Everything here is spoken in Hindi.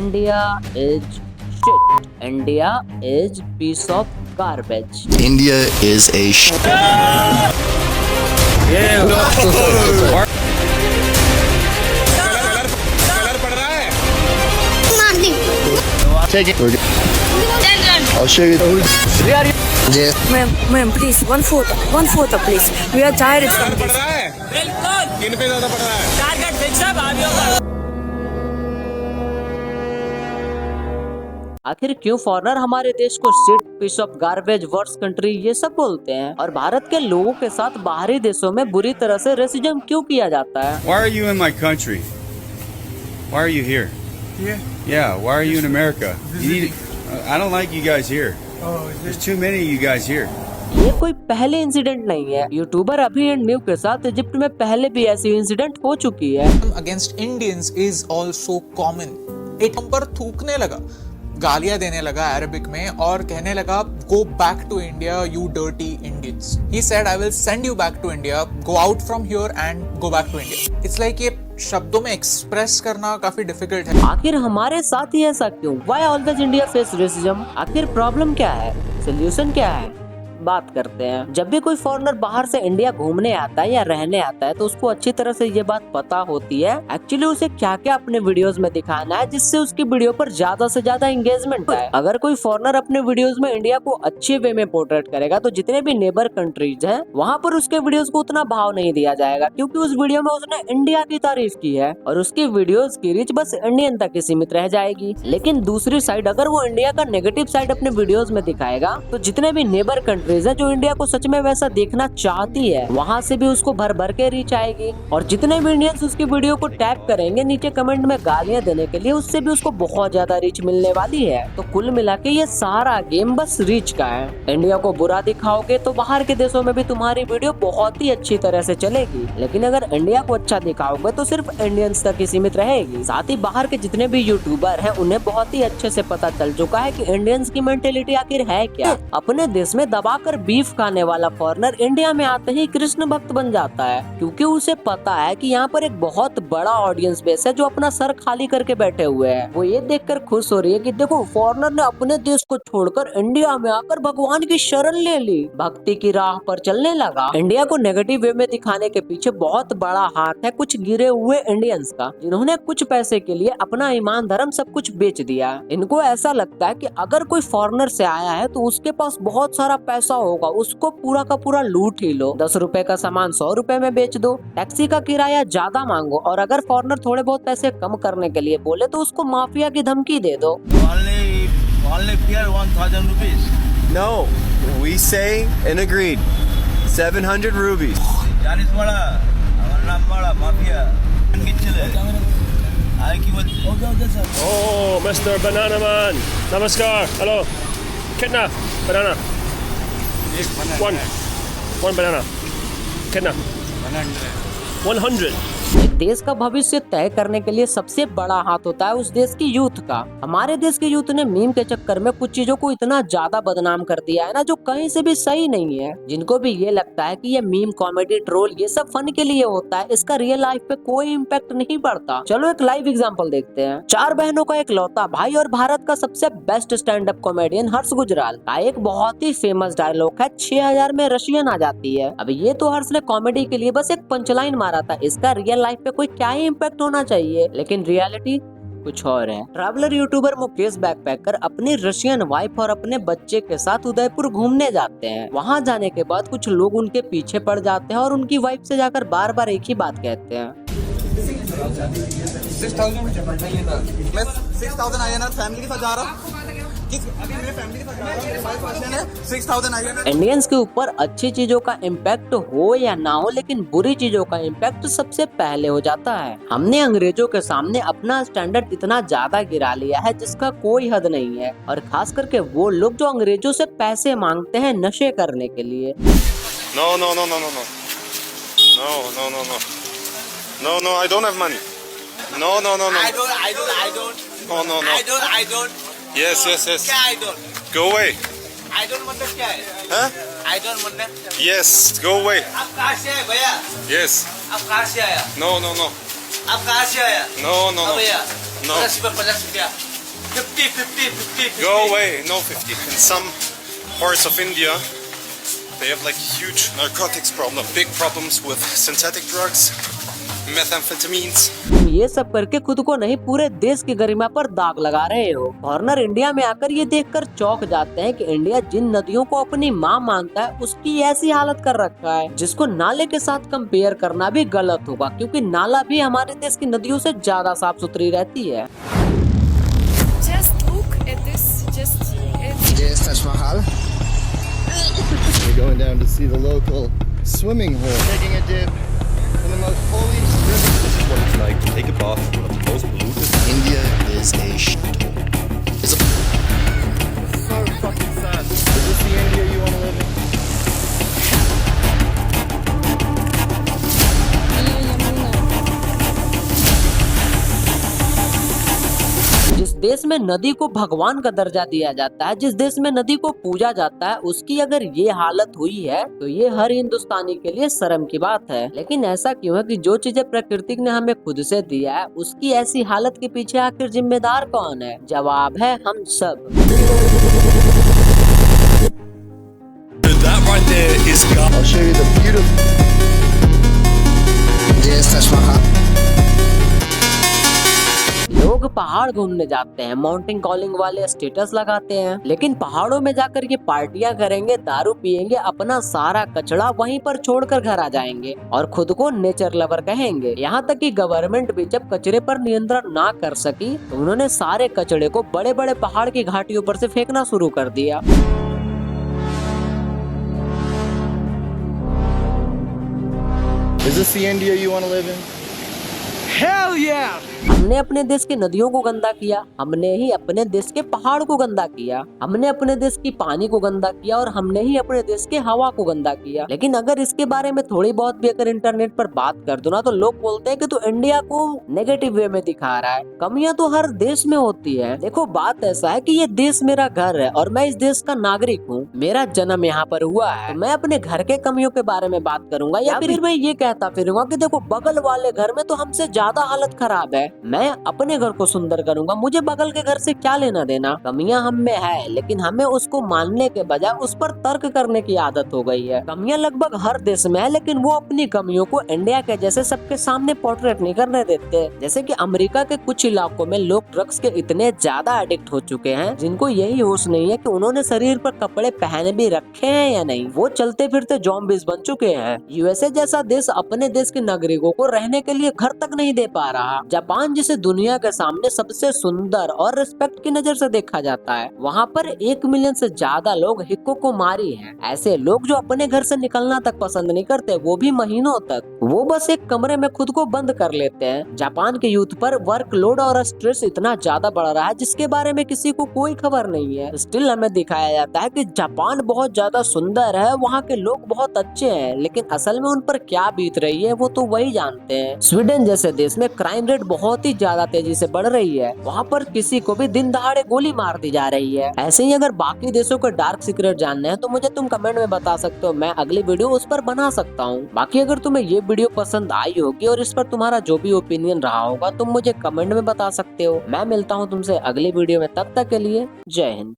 India is shit. India is piece of garbage. India is a Take it. I'll show you. Ma'am, please, one photo, please. We are tired from this. आखिर क्यों फॉरेनर हमारे देश को shit, piece of garbage, worst country ये सब बोलते हैं, और भारत के लोगों के साथ बाहरी देशों में बुरी तरह से रेसिज्म क्यों किया जाता है? Why are you in my country? Why are you here? Here? Yeah, why are you in America? You need, I don't like you guys here. Oh, There's too many of you guys here. ये कोई पहले इंसिडेंट नहीं है। यूट्यूबर अभी एंड न्यू के साथ इजिप्ट में पहले भी ऐसी इंसिडेंट हो चुकी है। Against Indians is also common. एक हम पर थूकने लगा, गालियां देने लगा अरबिक में और कहने लगा go back to India you dirty Indians. He said I will send you back to India, go out from here and go back to India. It's like ये शब्दों में एक्सप्रेस करना काफी डिफिकल्ट है। आखिर हमारे साथ ही ऐसा क्यों? Why always India face racism? आखिर प्रॉब्लम क्या है? सोल्यूशन क्या है? बात करते हैं। जब भी कोई फॉरेनर बाहर से इंडिया घूमने आता है या रहने आता है तो उसको अच्छी तरह से ये बात पता होती है एक्चुअली उसे क्या क्या अपने वीडियोस में दिखाना है जिससे उसकी वीडियो पर ज्यादा से ज्यादा एंगेजमेंट आए। अगर कोई फॉरेनर अपने वीडियोस में इंडिया को अच्छे वे में पोर्ट्रेट करेगा तो जितने भी नेबर कंट्रीज हैं वहाँ पर उसके वीडियोस को उतना भाव नहीं दिया जाएगा, क्योंकि उस वीडियो में उसने इंडिया की तारीफ की है और उसकी वीडियोस की रीच बस इंडियन तक ही सीमित रह जाएगी। लेकिन दूसरी साइड अगर वो इंडिया का नेगेटिव साइड अपने वीडियोस में दिखाएगा तो जितने भी नेबर कंट्रीज है जो इंडिया को सच में वैसा देखना चाहती है वहाँ से भी उसको भर भर के रीच आएगी, और जितने भी इंडियंस उसकी वीडियो को टैग करेंगे नीचे कमेंट में गालियां देने के लिए उससे भी उसको बहुत ज्यादा रीच मिलने वाली है। तो कुल मिला के ये सारा गेम बस रीच का है। इंडिया को बुरा दिखाओगे तो बाहर के देशों में भी तुम्हारी वीडियो बहुत ही अच्छी तरह से चलेगी, लेकिन अगर इंडिया को अच्छा दिखाओगे तो सिर्फ इंडियंस तक ही सीमित रहेगी। साथ ही बाहर के जितने भी यूट्यूबर हैं उन्हें बहुत ही अच्छे से पता चल चुका है कि इंडियंस की मेंटेलिटी आखिर है क्या। अपने देश में दबाकर बीफ खाने वाला फॉरेनर इंडिया में आते ही कृष्ण भक्त बन जाता है, क्योंकि उसे पता है कि यहाँ पर एक बहुत बड़ा ऑडियंस बेस है जो अपना सर खाली करके बैठे हुए हैं। वो ये देखकर खुश हो रही है कि देखो फॉरेनर ने अपने देश को छोड़कर इंडिया में आकर भगवान की शरण ले ली, भक्ति की राह पर चलने लगा। इंडिया को नेगेटिव वे में दिखाने के पीछे बहुत बड़ा हाथ है कुछ गिरे हुए इंडियंस का, जिन्होंने कुछ पैसे के लिए अपना ईमान धर्म सब कुछ बेच दिया। इनको ऐसा लगता है कि अगर कोई फॉरेनर से आया है तो उसके पास बहुत सारा पैसा होगा, उसको पूरा का पूरा लूट ही लो। 10 रुपए का सामान 100 रुपए में बेच दो, टैक्सी का किराया ज्यादा मांगो, और अगर फॉरेनर थोड़े बहुत पैसे कम करने के लिए बोले तो उसको माफिया की धमकी दे दो। only fear 1,000 rupees. No, we say and agreed. 700 rupees. Janis bada, our naam bada, mafia. Oh, Mr. Banana Man. Namaskar. Hello. Kitna banana? One banana. Kitna? 100. एक देश का भविष्य तय करने के लिए सबसे बड़ा हाथ होता है उस देश की यूथ का। हमारे देश के यूथ ने मीम के चक्कर में कुछ चीजों को इतना ज्यादा बदनाम कर दिया है ना जो कहीं से भी सही नहीं है। जिनको भी ये लगता है कि ये मीम, कॉमेडी, ट्रोल ये सब फन के लिए होता है, इसका रियल लाइफ पे कोई इम्पैक्ट नहीं पड़ता। चलो एक लाइव एग्जांपल देखते हैं। 4 बहनों का एक लौता भाई और भारत का सबसे बेस्ट स्टैंड अप कॉमेडियन हर्ष गुजराल का एक बहुत ही फेमस डायलॉग है 6000 में रशियन आ जाती है। अब ये तो हर्ष ने कॉमेडी के लिए बस एक पंचलाइन मारा था, इसका रियल लाइफ पे कोई क्या ही इम्पैक्ट होना चाहिए, लेकिन रियलिटी कुछ और है। ट्रैवलर यूट्यूबर मुकेश बैकपैकर अपनी रशियन वाइफ और अपने बच्चे के साथ उदयपुर घूमने जाते हैं। वहां जाने के बाद कुछ लोग उनके पीछे पड़ जाते हैं और उनकी वाइफ से जाकर बार बार एक ही बात कहते हैं। 6,000 INR फैमिली के साथ जा रहा हूँ। अभी मेरे फैमिली के साथ जा रहा हूँ। 6,000 INR। इंडियंस के ऊपर अच्छी चीजों का इम्पैक्ट हो या ना हो, लेकिन बुरी चीजों का इम्पैक्ट सबसे पहले हो जाता है। हमने अंग्रेजों के सामने अपना स्टैंडर्ड इतना ज्यादा गिरा लिया है जिसका कोई हद नहीं है, और खास करके वो लोग जो अंग्रेजों से पैसे मांगते हैं नशे करने के लिए। No, no, no, no, no, no. No, no, no, no. No, no, I don't have money. No, no, no, no. I don't. No, no, no. I don't. Yes, yes, yes. क्या I don't? Go away. I don't मतलब क्या है? Huh? I don't मतलब? Yes, go away. आप कहाँ से आए भैया? Yes. आप कहाँ से आया? No, no, no. आप कहाँ से आया? No, no, हाँ no. भैया No. 50 रुपया 50 Go away. No 50. In some parts of India, they have like huge narcotics problem. Big problems with synthetic drugs, methamphetamines. तुम ये सब करके खुद को नहीं पूरे देश की गरिमा पर दाग लगा रहे हो। फॉरनर इंडिया में आकर ये देखकर चौंक जाते हैं कि इंडिया जिन नदियों को अपनी माँ मानता है उसकी ऐसी हालत कर रखा है, जिसको नाले के साथ कंपेयर करना भी गलत होगा, क्योंकि नाला भी हमारे देश की नदियों से ज्यादा साफ सुथरी रहती है। Just look at this. Yes, Taj Mahal. We're going down to see the local swimming hole. Taking a dip in the most holy river. This is what it's like to take a bath in one of the most polluted. India is a shithole. It's a So fucking sad. Is this the India you want to live in? जिस देश में नदी को भगवान का दर्जा दिया जाता है, जिस देश में नदी को पूजा जाता है, उसकी अगर ये हालत हुई है तो ये हर हिंदुस्तानी के लिए शर्म की बात है। लेकिन ऐसा क्यों है कि जो चीजें प्रकृति ने हमें खुद से दिया है, उसकी ऐसी हालत के पीछे आखिर जिम्मेदार कौन है? जवाब है हम सब। That right there is God. I'll show you the beautiful. Yes, Taj Mahal. लोग पहाड़ घूमने जाते हैं, माउंटेन कॉलिंग वाले स्टेटस लगाते हैं, लेकिन पहाड़ों में जाकर ये पार्टियां करेंगे, दारू पिएंगे, अपना सारा कचरा वहीं पर छोड़कर घर आ जाएंगे और खुद को नेचर लवर कहेंगे। यहाँ तक कि गवर्नमेंट भी जब कचरे पर नियंत्रण ना कर सकी तो उन्होंने सारे कचरे को बड़े बड़े पहाड़ की घाटियों पर से फेंकना शुरू कर दिया। Is this the India you want to live in? Hell yeah! हमने अपने देश की नदियों को गंदा किया, हमने ही अपने देश के पहाड़ को गंदा किया, हमने अपने देश की पानी को गंदा किया और हमने ही अपने देश के हवा को गंदा किया। लेकिन अगर इसके बारे में थोड़ी बहुत भी अगर इंटरनेट पर बात कर दो ना, तो लोग बोलते हैं कि तू इंडिया को नेगेटिव वे में दिखा रहा है। कमियां तो हर देश में होती है। देखो, बात ऐसा है कि ये देश मेरा घर है और मैं इस देश का नागरिक हूँ, मेरा जन्म यहाँ पर हुआ है, तो मैं अपने घर के कमियों के बारे में बात करूंगा या फिर मैं ये कहता फिरूंगा कि देखो बगल वाले घर में तो हमसे ज्यादा हालत खराब है, मैं अपने घर को सुंदर करूंगा, मुझे बगल के घर से क्या लेना देना। कमियां हम में है, लेकिन हमें उसको मानने के बजाय उस पर तर्क करने की आदत हो गई है। कमियां लगभग हर देश में है, लेकिन वो अपनी कमियों को इंडिया के जैसे सबके सामने पोर्ट्रेट नहीं करने देते। जैसे कि अमेरिका के कुछ इलाकों में लोग ड्रग्स के इतने ज्यादा एडिक्ट हो चुके हैं, जिनको यही होश नहीं है कि उन्होंने शरीर पर कपड़े पहने भी रखे हैं या नहीं। वो चलते फिरते ज़ॉम्बीज बन चुके हैं। यूएसए जैसा देश अपने देश के नागरिकों को रहने के लिए घर तक नहीं दे पा रहा। जापान जिसे दुनिया के सामने सबसे सुंदर और रिस्पेक्ट की नजर से देखा जाता है, वहाँ पर 1 मिलियन से ज्यादा लोग हिक्कोकोमारी हैं। ऐसे लोग जो अपने घर से निकलना तक पसंद नहीं करते, वो भी महीनों तक। वो बस एक कमरे में खुद को बंद कर लेते हैं। जापान के यूथ पर वर्कलोड और स्ट्रेस इतना ज्यादा बढ़ रहा है जिसके बारे में किसी को कोई खबर नहीं है। स्टिल हमें दिखाया जाता है कि जापान बहुत ज्यादा सुंदर है, वहाँ के लोग बहुत अच्छे हैं, लेकिन असल में उन पर क्या बीत रही है वो तो वही जानते हैं। स्वीडन जैसे देश में क्राइम रेट बहुत ही ज्यादा तेजी से बढ़ रही है। वहाँ पर किसी को भी दिन दहाड़े गोली मार दी जा रही है। ऐसे ही अगर बाकी देशों के डार्क सीक्रेट जानने हैं तो मुझे तुम कमेंट में बता सकते हो, मैं अगली वीडियो उस पर बना सकता हूँ। बाकी अगर तुम्हें ये वीडियो पसंद आई होगी और इस पर तुम्हारा जो भी ओपिनियन रहा होगा तुम मुझे कमेंट में बता सकते हो। मैं मिलता हूँ तुमसे अगली वीडियो में, तब तक के लिए जय हिंद।